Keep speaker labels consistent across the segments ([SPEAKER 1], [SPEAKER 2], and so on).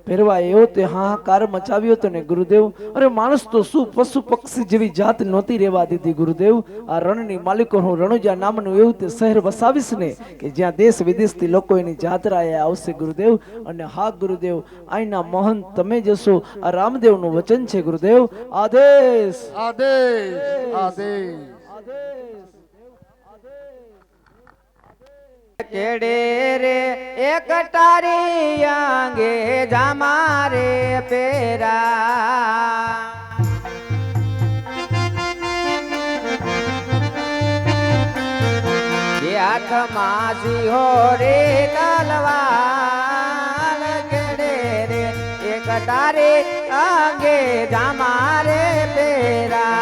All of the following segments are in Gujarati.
[SPEAKER 1] ફેરવા એવો તે હાહાકાર મચાવ્યો હતો ને ગુરુદેવ. અરે માણસ તો શું પશુ પક્ષી જેવી જાત નહોતી રહેવા દીધી ગુરુદેવ. આ રણની માલિકોનું રણુજા નામનું એવું તે શહેર વસાવીશ ને કે જ્યાં દેશ વિદેશથી લોકો એની જાત્રાએ આવશે ગુરુદેવ. અને હા ગુરુદેવ, અહીંના મહંત તમે જશો. આ રામદેવનું વચન છે ગુરુદેવ. આદેશ
[SPEAKER 2] આદેશ આદેશ.
[SPEAKER 3] કેડે રે એક તારી આંગે જામા રે પેરા હાથમાં સિંહો રે તલવાર કેડે રે એક તારી આંગે જામા રે પેરા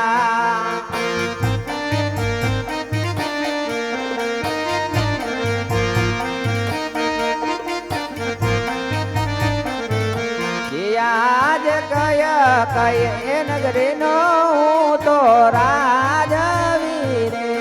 [SPEAKER 3] આજ કયા કય એ નગરી નો તો રાજવી રે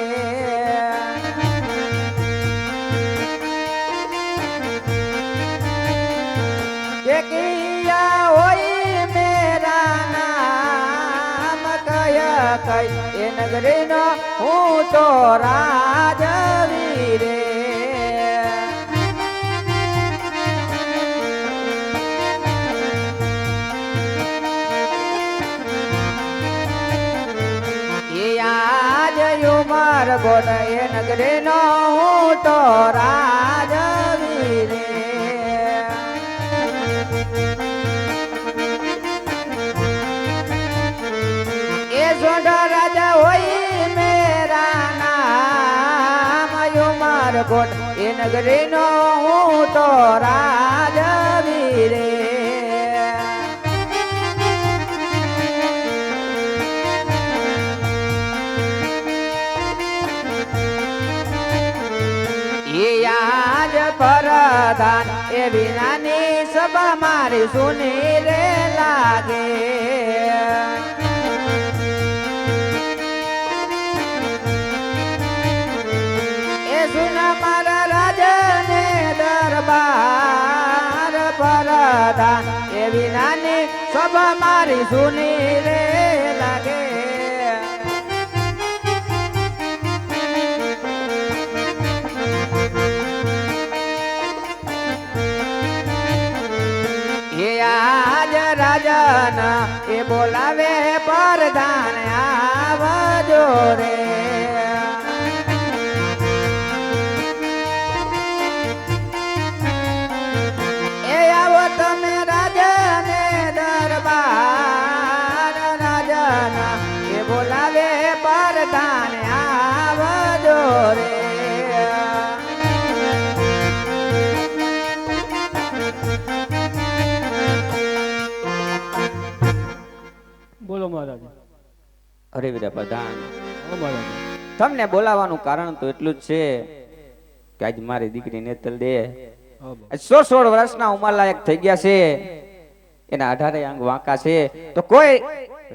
[SPEAKER 3] કે કિયા હોય મેરા નામ કયા કય એ નગરી નો હું તો રાજવી રે ઉમર ગોટ એ નગરી નો હું તો રાજવી રે એ સોઢ રાજા હોય મેરા નામ ઉમર ગોટ એ નગરી નો હું તો રાજવી રે પરધાન એ વિનાની સભા મારી સુની રે લાગે એ સુના મારા રાજને દરબાર પરધાન એ વિનાની સભા મારી સુની રે લાગે આજ રાજા એ બોલાવે પરધાન આવજો રે એ આવો તમે રાજાને દરબાર રાજા એ બોલાવે પરધાન આવજો રે
[SPEAKER 1] બોલો મહારાજ.
[SPEAKER 3] અરે વીરા પ્રધાન, તમને બોલાવાનું કારણ તો એટલું જ છે કે આજ મારી દીકરી નેતલ દે 16 વર્ષના ઉંમર લાયક થઈ ગયા છે, એના 18 અંગ વાંકા છે, તો કોઈ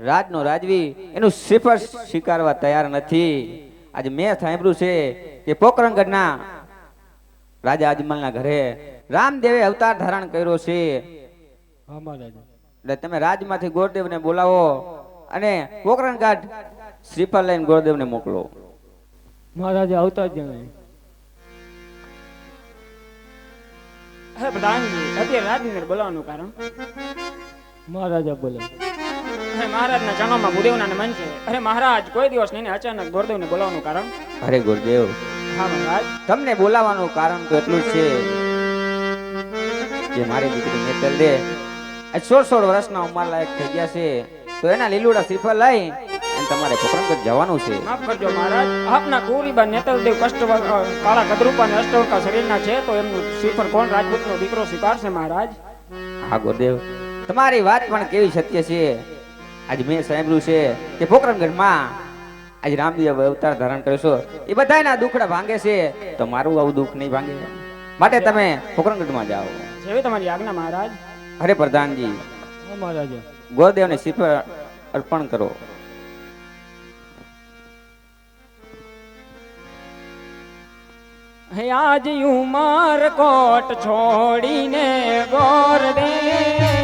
[SPEAKER 3] રાજનો રાજવી એનું સિફર સ્વીકારવા તૈયાર નથી. આજે મેં સાંભળ્યું છે કે પોકરણગઢના રાજા અજમલના ઘરે રામદેવે અવતાર ધારણ કર્યો છે. એટલે તમે રાજમાંથી ગોરદેવને બોલાવો અને પોકરણગઢ શ્રીફળ લઈને ગોરદેવને મોકલો.
[SPEAKER 1] મહારાજા આવતા જ નહીં.
[SPEAKER 4] હે પ્રધાનજી, અત્યારે રાજને બોલાવવાનું કારણ
[SPEAKER 1] મહારાજા બોલે.
[SPEAKER 4] હે મહારાજના ચરણોમાં ભૂદેવના નમન છે. અરે મહારાજ, કોઈ દિવસ નહીં અચાનક ગોરદેવને બોલાવવાનું કારણ?
[SPEAKER 3] અરે ગોરદેવ,
[SPEAKER 4] હા મહારાજ,
[SPEAKER 3] તમને બોલાવવાનું કારણ તો એટલું જ છે કે મારી દીકરી નેતલ દે 16 વર્ષના ઉંમર લાયક થઈ ગયા છે, તો એના લીલુડા શ્રીફળ લઈ અને તમારે પોકરણગઢ જવાનું છે.
[SPEAKER 4] માફ કરજો મહારાજ, આપના કુરીબા નેતલદેવ કષ્ટ કાળા કદરૂપા અને અષ્ટવર્કા શરીરના છે, તો એમનું શ્રીફળ કોણ રાજપૂતનો દીકરો સ્વીકારશે મહારાજ?
[SPEAKER 3] હા ગોરદેવ, તમારી વાત પણ કેવી સત્ય છે. આજ મેં સાંભળ્યું છે કે પોકરણગઢમાં આજ રામદેવ અવતાર ધારણ કરશો, એ બધાના દુખડા ભાંગે છે, તો મારું આવું દુઃખ નહીં ભાંગે, માટે તમે પોકરણગઢમાં જાઓ.
[SPEAKER 4] જેવી તમારી આજ્ઞા મહારાજ.
[SPEAKER 3] અરે પ્રધાનજી,
[SPEAKER 1] મહારાજા
[SPEAKER 3] ગોરદેવને શ્રીફળ અર્પણ કરો.
[SPEAKER 4] આજ ઉમર કોટ છોડીને ગોરદેવ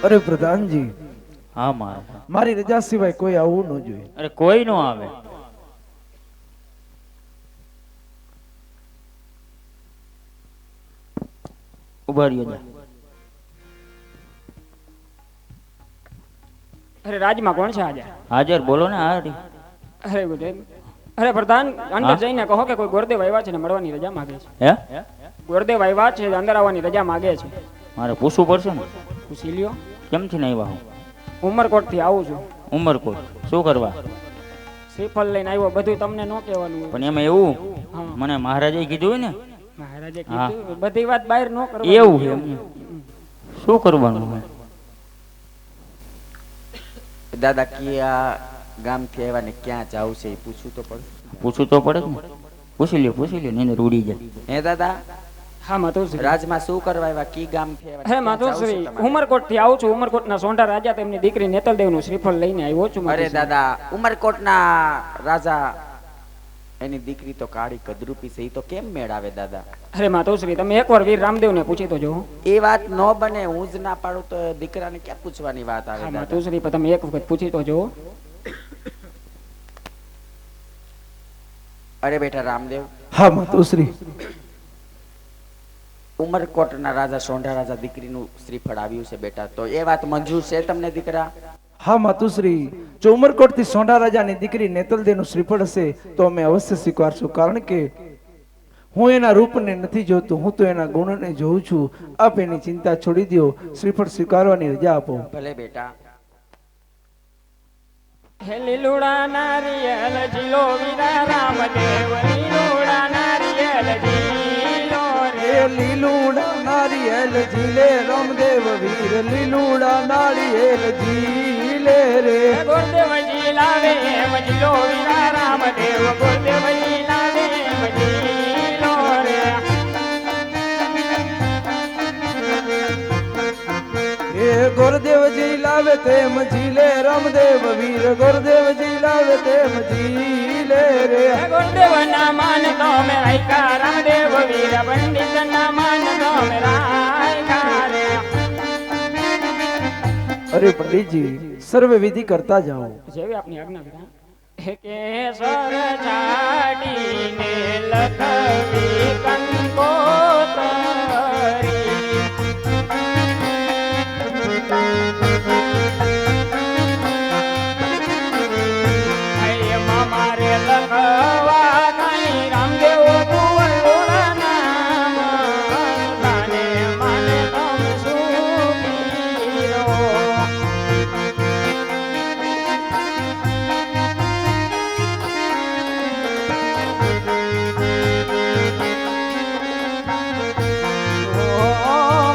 [SPEAKER 1] અરે પ્રધાનજી,
[SPEAKER 5] હા મારા
[SPEAKER 1] મારી રજા સિવાય કોઈ આવવું ન જોઈએ.
[SPEAKER 5] અરે કોઈ નો આવે. ઉભા રહ્યો જા.
[SPEAKER 4] અરે રાજમાં કોણ છે આજે?
[SPEAKER 5] હાજર બોલો ને. હારી
[SPEAKER 4] અરે ગુરુદેવ, અરે પ્રધાન અંદર
[SPEAKER 5] હા?
[SPEAKER 4] જઈને કહો કે કોઈ ગુરુદેવ આવ્યા છે ને મળવાની રજા માંગે છે.
[SPEAKER 5] હે
[SPEAKER 4] ગુરુદેવ આવ્યા છે, અંદર આવવાની રજા માંગે છે.
[SPEAKER 5] મારે પૂછવું પડશે ને.
[SPEAKER 4] પૂછી લ્યો.
[SPEAKER 5] કેમથી નહીં આવ્યા હું?
[SPEAKER 4] ઉમરકોટ થી આવું છું.
[SPEAKER 5] ઉમરકોટ શું કરવા?
[SPEAKER 4] શ્રીફળ લઈને આવ્યો. બધું તમને ન કહેવાનું હોય.
[SPEAKER 5] પણ એમાં એવું
[SPEAKER 4] હા.
[SPEAKER 5] મને મહારાજે કીધું હોય ને.
[SPEAKER 4] મહારાજે
[SPEAKER 5] હા.
[SPEAKER 4] કીધું બધી વાત બહાર ન કરવાની.
[SPEAKER 5] એવું છે એમ. શું કરવાનું હોય?
[SPEAKER 3] દાદા કયા ગામથી આવ્યા ને ક્યાં જાવ છે એ પૂછવું તો પડે.
[SPEAKER 5] પૂછવું તો પડે જ ને. પૂછી લ્યો નીંદર ઉડી જાય.
[SPEAKER 3] હે દાદા,
[SPEAKER 4] હા માતુશ્રી.
[SPEAKER 3] રાજમાં શું કરવા આવ્યા? કી ગામથી આવ્યા?
[SPEAKER 4] હે
[SPEAKER 3] ક્યાં જાવ છો
[SPEAKER 4] માતુશ્રી,
[SPEAKER 3] તમારે?
[SPEAKER 4] ઉમરકોટ થી આવું છું. ઉમરકોટ ના સોંઢા રાજા તેમની દીકરી નેતલદેવ નું શ્રીફળ લઈને આવ્યો છું.
[SPEAKER 3] અરે
[SPEAKER 4] માતુશ્રી.
[SPEAKER 3] દાદા, ઉમરકોટના રાજા એની દીકરી તો કાળી કદરૂપી છે, એ તો કેમ મેળ આવે દાદા?
[SPEAKER 4] અરે માતુશ્રી, તમે એકવાર વીર રામદેવ ને પૂછી તો જો.
[SPEAKER 3] એ વાત ન બને. હું જ ના પાડું તો દીકરાને ક્યાં પૂછવાની વાત આવે
[SPEAKER 4] હા
[SPEAKER 3] દાદા?
[SPEAKER 4] માતુશ્રી, પણ તમે એક વખત પૂછી તો જો.
[SPEAKER 3] અરે બેટા રામદેવ,
[SPEAKER 1] હા માતુશ્રી.
[SPEAKER 3] ઉમરકોટના રાજા સોંઢા રાજા દીકરીનું શ્રીફળ આવ્યું છે બેટા, તો એ વાત મંજૂર છે તમને દીકરા?
[SPEAKER 1] હા માતુશ્રી, જો ઉમરકોટ થી સોંઢા રાજાની દીકરી નેતલદેવનું શ્રીફળ હશે તો અમે અવશ્ય સ્વીકારશું, કારણ કે હું એના રૂપને નથી જોતો, હું તો એના ગુણને જોઉં છું. આપ એની ચિંતા છોડી દો, શ્રીફળ સ્વીકારવાની રજા આપો.
[SPEAKER 3] ભલે બેટા.
[SPEAKER 4] હે લીલુડા નારિયેલ જીલો વીરા રામદેવ, લીલુડા નારિયેલ જીલો રે.
[SPEAKER 1] એ લીલુડા નારિયેલ ઝીલે રામદેવ વીર, લીલુડા નારિયેલ ઝીલે રે.
[SPEAKER 4] હે ગુરુદેવજી લાવે એમ જીલો વીરા રામદેવ, ગુરુદેવજી લાવે એમ જીલો રે.
[SPEAKER 1] એ ગુરુદેવજી લાવે તેમ ઝીલે રામદેવ વીર, ગુરુદેવજી લાવે તેમ ઝીલે રે.
[SPEAKER 4] હે ગુરુદેવ ના માન તો મે રાયકા રામદેવ વીર, પંડિત ના માન તો મે રાયકા રે.
[SPEAKER 1] અરે પંડિતજી, સર્વે વિધિ કરતા જાઓ.
[SPEAKER 4] જેવી આપની આજ્ઞા વિના. હે કેસર છાડીને લખવી કંકોતરી, એમાં મારે લખવા કઈ રામદેવ કુંવરોના નામ, તાને માને તમે સુખી રહો.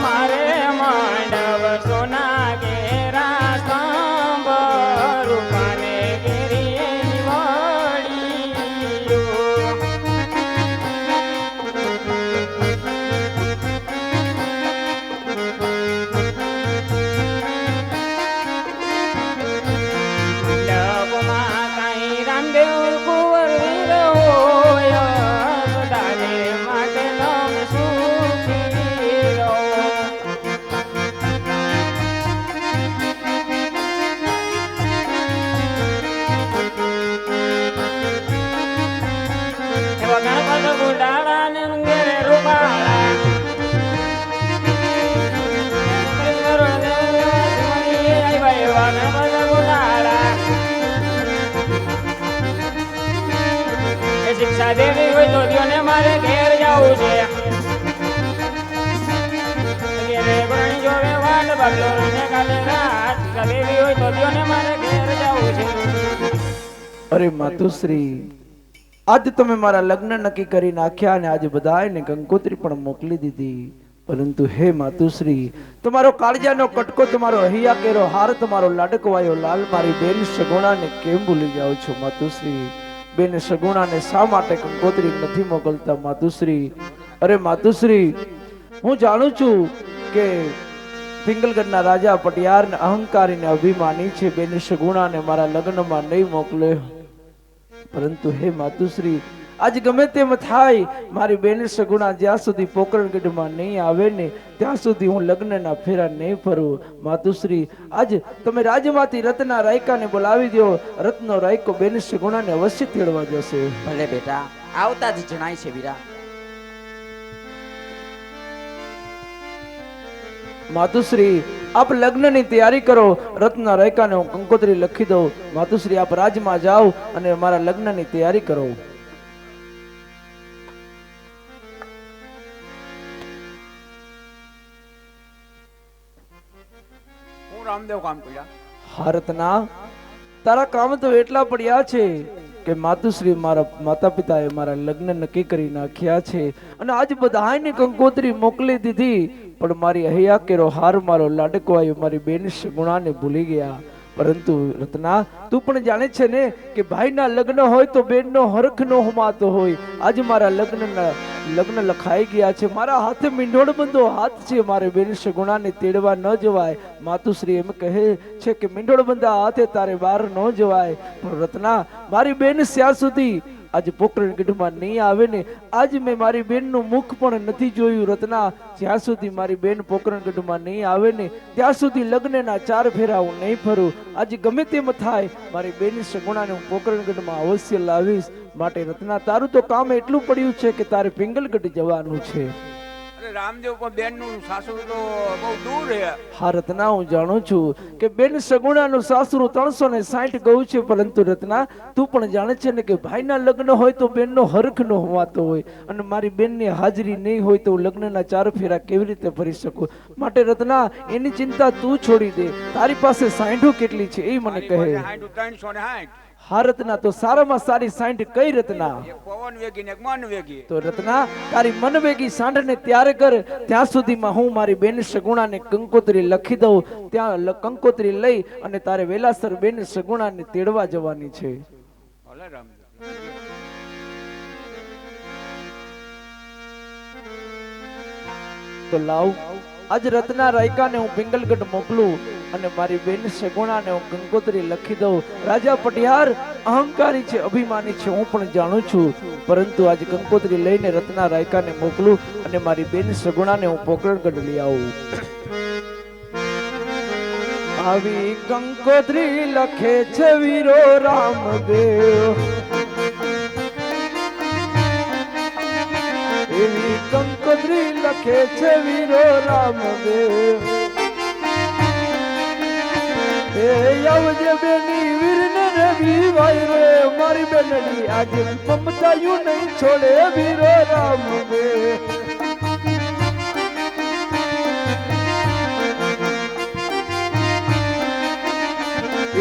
[SPEAKER 4] મારે માંડવ સોના ઘેરા સ્તંભ, રૂપાને ઘેરી વળીઓ. મંડપમાં કાંઈ રામદેવ કુંવર વીર હોય, સદાને માટે તમે સુખી રહો. એવા ગણપત ગુડાળા ને ઘેરે રૂપાળા, આવ્યા એવા ગણપત ગુડાળા. એ શિક્ષા દેવી હોય તો દ્યો ને મારે ઘેર જવું છે. ઘેરે ગણી જોવે વાટ બાબલો રહીને કાલે રાત. શિક્ષા દેવી હોય તો દ્યો ને મારે ઘેર જવું છે.
[SPEAKER 1] અરે માતુશ્રી, આજ તમે મારા લગ્ન નક્કી કરી નાખ્યા અને આજે બધાને કંકોત્રી પણ મોકલી દીધી, પરંતુ હે માતુશ્રી, તમારો કાળજાનો કટકો, તમારો હૈયા કેરો હાર, તમારો લાડકવાયો લાલ, મારી બેન સગુણાને કેમ ભૂલી જાઓ છો માતુશ્રી? બેન સગુણાને શા માટે કંકોત્રી નથી મોકલતા માતુશ્રી? અરે માતુશ્રી, હું જાણું છું કે પિંગલગઢના રાજા પટિયાર ને અહંકારી ને અભિમાની છે, બેન સગુણાને મારા લગ્નમાં નહીં મોકલે, પરંતુ હે માતુશ્રી, આજ ગમે તેમ થાય મારી બેન સગુણા જ્યાં સુધી પોકરણગઢમાં નહીં આવે ને ત્યાં સુધી હું લગ્નના ફેરા નહીં ફરું. માતુશ્રી આજ તમે રાજમાંથી રત્ના રાયકાને બોલાવી દો. રત્નો રાયકો બેન સગુણાને અવશ્ય તેડવા જશે.
[SPEAKER 5] ભલે બેટા, આવતા જ જણાય છે વીરા.
[SPEAKER 1] માતુશ્રી આપ લગ્નની તૈયારી કરો. રત્ના રાયકાને હું કંકોત્રી લખી દઉં. માતુશ્રી આપ રાજમાં જાઓ અને મારા લગ્નની તૈયારી કરો.
[SPEAKER 2] હું રામદેવ કામ કર્યા.
[SPEAKER 1] હા રત્ના, તારા કામ તો એટલા પડ્યા છે કે માતુશ્રી મારા માતા પિતાએ મારા લગ્ન નક્કી કરી નાખ્યા છે અને આજ બધાને કંકોત્રી મોકલી દીધી, પણ મારી હૈયા કેરો હાર મારો લાડકો આવ્યો મારી બેન સગુણાને ભૂલી ગયા. પરંતુ રત્ના તું પણ જાણે છે ને કે ભાઈના લગ્ન હોય તો બેનનો હરખ નો હોમાતો હોય. આજ મારા લગ્ન લખાઈ ગયા છે. મારા હાથે મીંઢોળ બંધો હાથ છે. મારે બેન સગુણાને તેડવા ન જવાય. માતુશ્રી એમ કહે છે કે મીંઢોળ બંધા હાથે તારે બહાર ન જવાય. પણ રત્ના મારી બેન શ્યાં સુધી આજ પોકરણગઢમાં નહીં આવે ને આજ મેં મારી બેનનું મુખ પણ નથી જોયું. રત્ના જ્યાં સુધી મારી બેન પોકરણગઢમાં નહીં આવે ને ત્યાં સુધી લગ્નના 4 ફેરા હું નહીં ફરું. આજે ગમે તેમ થાય મારી બેન સગુણાને હું પોકરણગઢમાં અવશ્ય લાવીશ. માટે રત્ના તારું તો કામ એટલું પડ્યું છે કે તારે પિંગલગઢ જવાનું છે.
[SPEAKER 2] અરે રામદેવ પણ બેન નું સાસુ તો બહુ દૂર છે.
[SPEAKER 1] હા રત્ના હું જાણું છું કે બેન સગુણાનું સાસરું 360 ગયું છે, પરંતુ રત્ના તું પણ જાણે છે ને કે ભાઈના લગ્ન હોય તો બેનનો હરખ ન હોવાતો હોય અને મારી બેનની હાજરી નહીં હોય તો હું લગ્નના 4 ફેરા કેવી રીતે ફરી શકું. માટે રત્ના એની ચિંતા તું છોડી દે. તારી પાસે સાંઢો કેટલી છે એ મને કહે.
[SPEAKER 2] 360.
[SPEAKER 1] હા રત્ના, તો સારામાં સારી સાંઢ કઈ રત્ના?
[SPEAKER 2] એક પવન વેગી ને એક મન વેગી.
[SPEAKER 1] તો રત્ના તારી મનવેગી સાંઢને ત્યારે કર. ત્યાં સુધીમાં હું મારી બેન સગુણાને કંકોત્રી લખી દઉં. ત્યાં કંકોત્રી લઈ અને તારે વેલાસર બેન સગુણાને તેડવા જવાની છે.
[SPEAKER 2] ભલે રામદેવ.
[SPEAKER 1] તો લાવ આજ રત્ના રાયકાને હું પિંગલગઢ મોકલું અને મારી બેન સગુણાને હું કંકોત્રી લખી દઉં. રાજા પટિયાર અહંકારી છે, અભિમાની છે, હું પણ જાણું છું, પરંતુ આજે કંકોત્રી લઈને રત્ના રાયકાને મોકલું અને મારી બેન સગુણાને હું પોકરણગઢ લઈ આવું. આવી કંકોત્રી લખે છે વીરો રામદેવ, એવી કંકોત્રી લખે છે વીરો રામદેવ. એ આવજે બેની વીરને રવિ ભાઈ રે મારી બેનની આજે મમતાયું નહીં છોડે વીરો રામદેવ.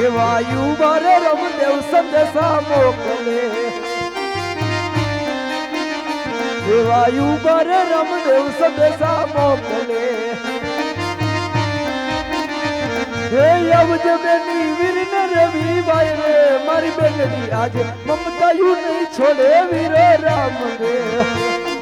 [SPEAKER 1] એવા યુવારે રામદેવ સંદેશા મોકલે, એવા યુવારે રામદેવ સંદેશા મોકલે. હે આવજે બેની વીરને રવિ ભાઈ રે મારી બેનની આજે મમતાયું નહીં છોડે વીરો રામદેવ.